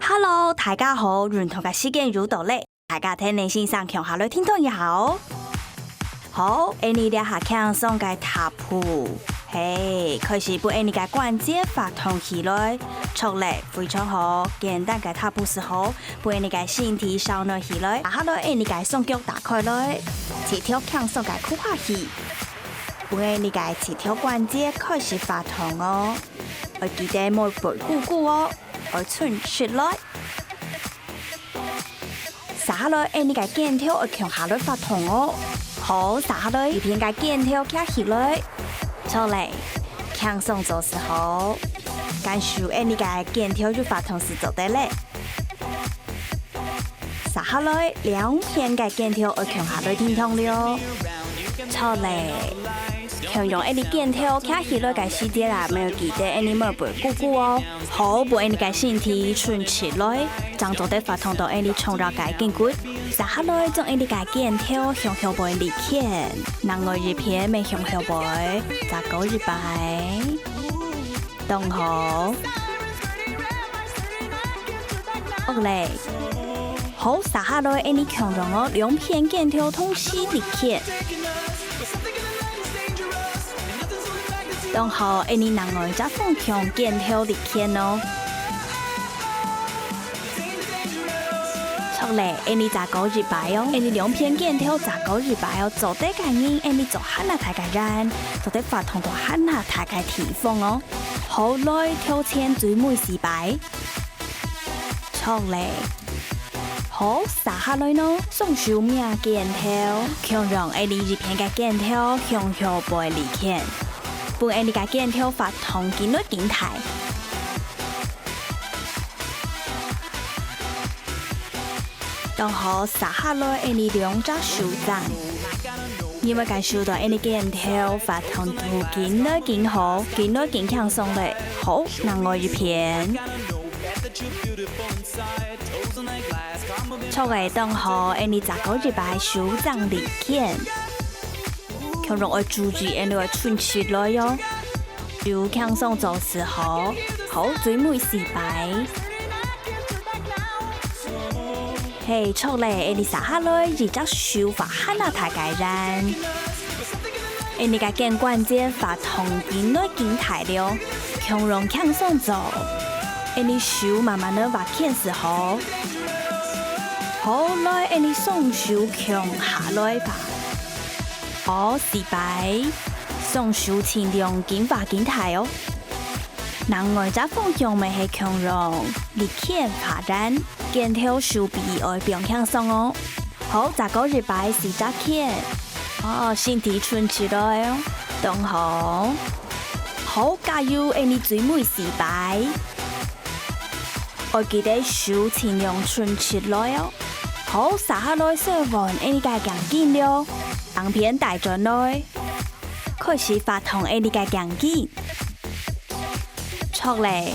Hello， 大家好，認同嘅時間又到咧，大家聽你先生強下來聽眾也好。好，你哋下強送嘅踏步，嘿，開始把你嘅關節發動起來，出嚟非常好，簡單嘅踏步時候，把你嘅身體稍內起來，下來你嘅雙腳打開來，前條強送嘅酷下去，把你嘅前條關節開始發動哦，我記得冇背咕咕哦，我伸出來。下來你嘅肩條我強下來發動哦。好，下來一片嘅肩條卡起來，出嚟，輕鬆做時候，感受你嘅肩條就發動時做得咧。下來兩片嘅肩條我強下來聽痛了，出嚟，強用你肩條卡起來嘅時節啦，沒有記得你冇背咕咕哦。好，把你嘅身體順起來，將做得發動到你衝入嘅筋骨。下來將你嘅肩條向後背離開，能夠一片未向後背，再高一擺，動好，落嚟，好下來你強用我兩片肩條同時離開，動好你能夠再放強肩條離開哦。出嚟，你再高一擺哦，你兩片肩條再高一擺哦，做得嘅人，你做下那太嘅人，做得發動到下那太嘅地方哦。好來跳前最尾四擺，出嚟，好下來咯，雙手命肩條，強讓你一片嘅肩條向後背離開，把你嘅肩條發動緊率緊抬。當好下來你兩隻手掌，因為感受到你肩條發動到緊率緊好，緊率緊輕鬆咧，好，另外一片，出嚟當好你隻高一擺手掌離開，強讓我注意你個伸出來喲，要輕鬆做時候，好，最尾四擺。嘿，出嚟！你下來，一隻手發下那太解人，你嘅肩關節發痛緊率緊抬了，強容輕鬆做。你手慢慢地挖開時候，好來，你雙手強下來吧。好，四擺，雙手盡量緊挖緊抬哦。另外隻方向咪係強容力氣發展。肩條手臂愛變輕鬆哦，好，再高一擺是隻肩，哦，身體順起來哦，動好，好加油！你最尾四擺，我記得手盡量順起來哦，好，下來說完你嘅強勁了，兩片帶轉來，開始發動你嘅強勁，出嚟。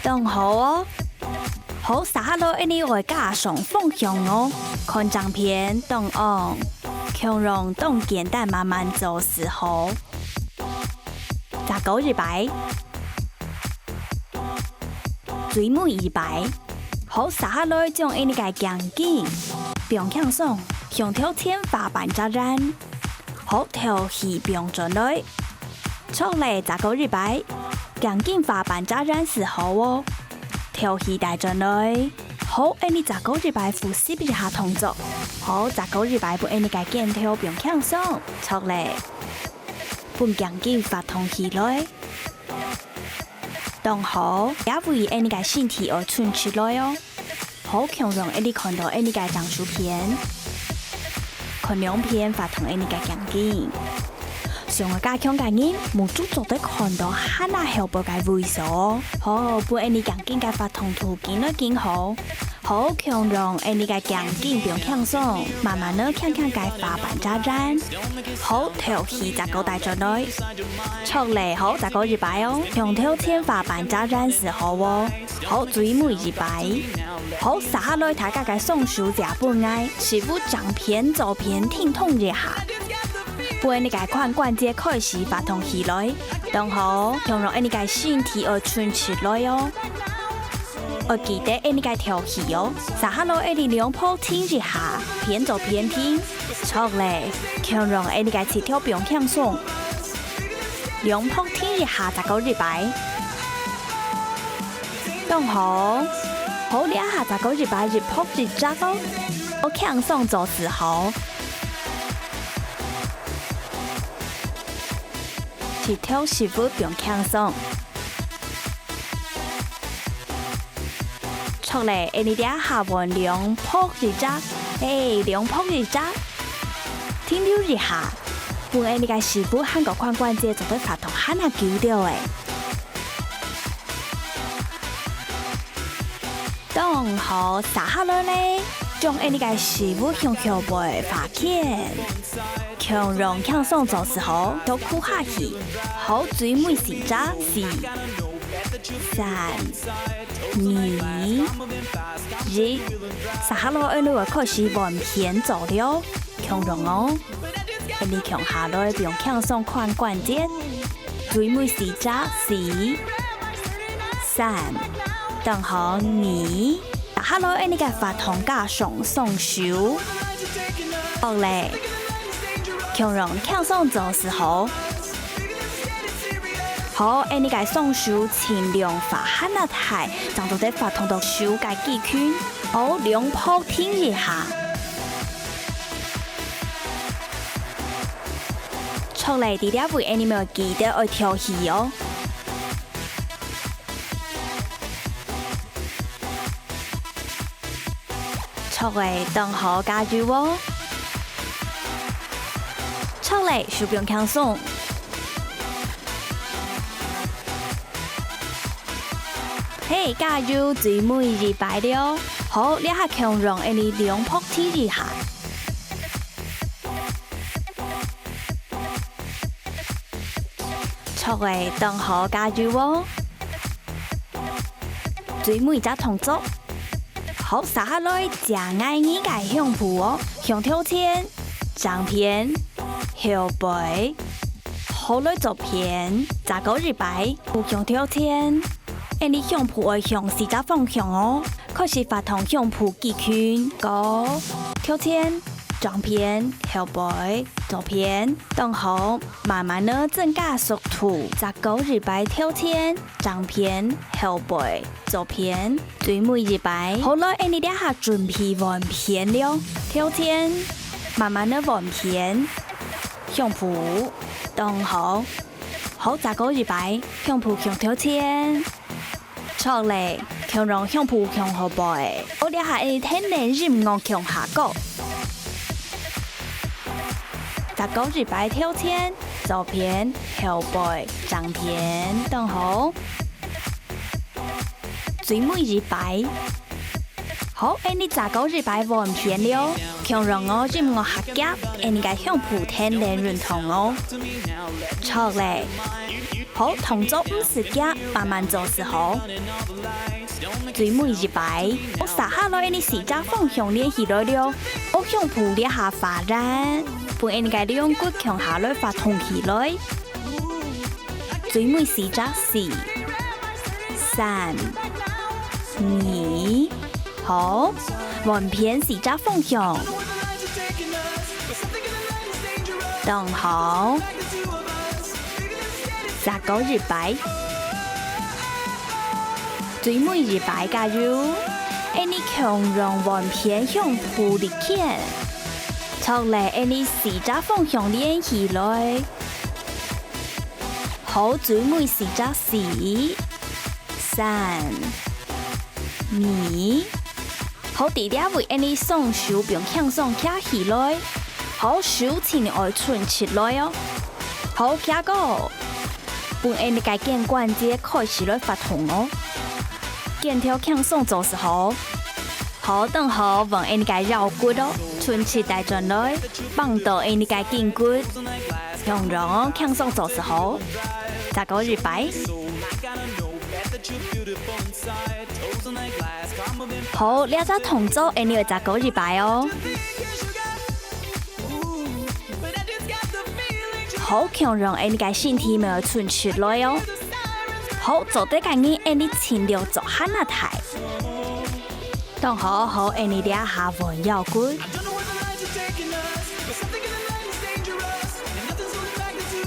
動好哦，好下來你外加上方向哦，看正片動on，強容動簡單慢慢做時候，再高一擺，最尾一擺，好下來將你嘅強勁變輕鬆，向條前發板扎人，好調起變轉來，出嚟再高一擺。強勁發板扎人時候哦，調起帶轉來，好，你再高一擺複習一下動作，好，再高一擺把你嘅肩條變輕鬆，出嚟，把強勁發動起來，當好，也為你嘅身體而順起來哦，好強讓你看到你嘅長手片，看兩片發動你嘅強勁。上個加強嘅人，冇足做得看到下那後背嘅猥瑣，好，把你強勁嘅發動途徑都見好，好強讓你嘅強勁變輕鬆，慢慢地輕輕嘅發板扎人，好調起再高帶轉來，出嚟好再高一擺哦，用條前發板扎人時候哦，好最尾一擺，好下來大家嘅雙手夾半挨，師傅掌片左片挺痛一下。背你个髋关节开始发动起来，然后强让你个身体而顺起来哦。我记得你个调气哦，撒下落你两坡听一下，偏左偏听，错嘞，强让你个起跳不用向上，两坡听一下19日摆，然后好两下19日摆日扑日扎哦，我向上做时候。起跳是否不用向上？错嘞，你哋下弯两扑一扎，两扑一扎，停留一下，本你嘅师傅喊个髋关节就对发动喊下揪掉诶。当好撒下来咧，将你嘅师傅向后背发肩。强让向上做时候，都哭下去，好最尾时扎4、3、2、1，撒下落你会开始往偏走了，强让哦，你强下来不用向上髋关节，最尾时扎4、3，等好2，撒下落你嘅发痛加上双手，好嘞。强让向上做时候，好，你个双手尽量发喊那台，长到在发痛到手个肌群，好，两扑听一下，出嚟第二位你们记得要调气哦。出嚟等好加住哦。出嚟，手不用放松。嘿，加入最尾2摆了，好，你下强让你两扑踢一下。出嚟，等好加入哦。最尾只动作，好，撒下来，将眼耳个向蹼哦，向挑前，上片。后背，后来左边19日摆，步向挑前，你向蹼会向四只方向哦，开始发动向蹼肌群，高挑前，上边后背，左边，等好，慢慢的增加速度，19日摆挑前，上边后背，左边，最尾日摆，好来你两下准备完片了，挑前，慢慢的完片。向蹼，等好，好19日摆，向蹼向挑前，错嘞，强让向蹼向后背，我哋下你天然任我向下角，19日摆挑前，左边后背上片，等好，最尾日摆。好，你19日摆完片了，强让我任我下夹，你个向蹼天然认同哦。错嘞，好，动作唔是夹，慢慢做是好。最尾日摆，我撒下来你四只方向练起来了，我向蹼练下发展，帮你个两骨向下来发痛起来。最尾四只4、3、2。好，完片四只方向，等好19日摆，最尾日摆加入，你强让完片向蹼力牵，错嚟你四只方向练起来，好，最尾四只4、3、2。好，第二位你双手并向上举起来，好，手前要顺起来哦。好，举高，帮你个肩关节开始来发痛哦。肩条向上做时候，好，等好，往你个绕骨哦，顺起带转来，放到你个肩骨，向上向上做时候，19日摆。好，两只动作，你会19日摆哦。好强让你个身体没有存出来哦。好，做对个你你停留做哈那台，当好你俩下弯腰骨。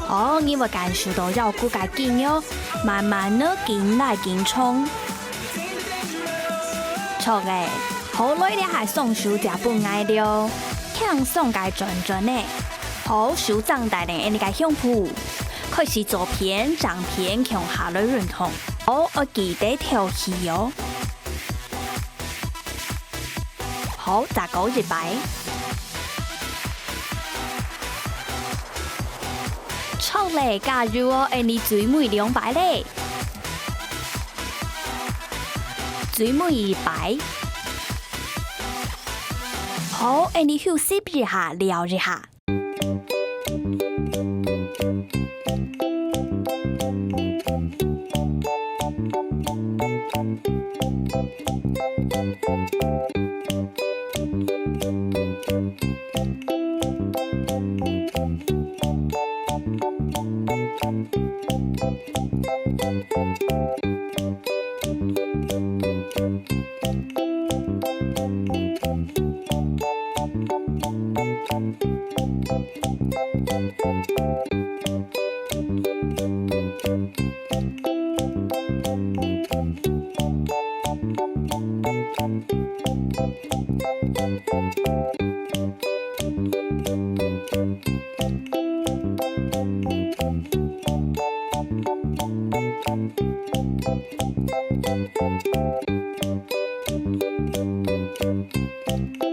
好，你会感受到腰骨个紧哟，慢慢的紧来紧冲。错嘅，好耐你还松手就不爱了，向上个转转呢。好，手掌大力你个胸脯，开始左片、掌片向下来运动。好，我记得调气哦。好，再搞一摆。错嘞，加入我你最美2擺咧，最美2擺。好，你休息一下，聊一下。